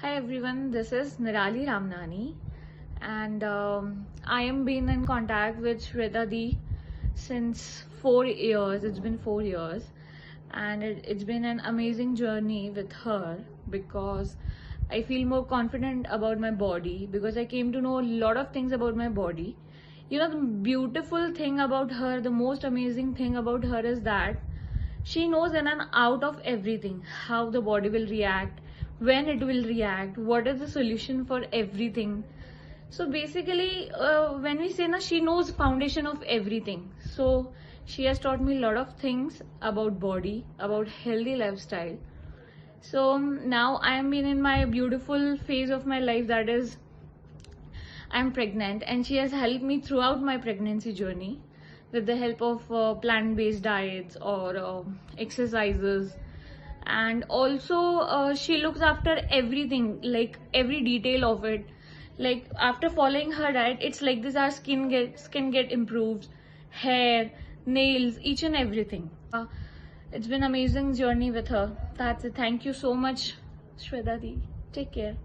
Hi everyone, this is Nirali Ramnani and I am been in contact with Shweta Di since 4 years. It's been 4 years and it's been an amazing journey with her because I feel more confident about my body because I came to know a lot of things about my body. You know, the beautiful thing about her, the most amazing thing about her is that she knows in and out of everything, how the body will react, when it will react, what is the solution for everything. So basically, when we say na, she knows foundation of everything. So she has taught me a lot of things about body, about healthy lifestyle. So now I am in my beautiful phase of my life, that is I'm pregnant, and she has helped me throughout my pregnancy journey with the help of plant-based diets or exercises. And also she looks after everything, like every detail of it. Like after following her diet, it's like this, our skin get improved, hair, nails, each and everything. It's been amazing journey with her. That's it. Thank you so much, Shweta Di. Take care.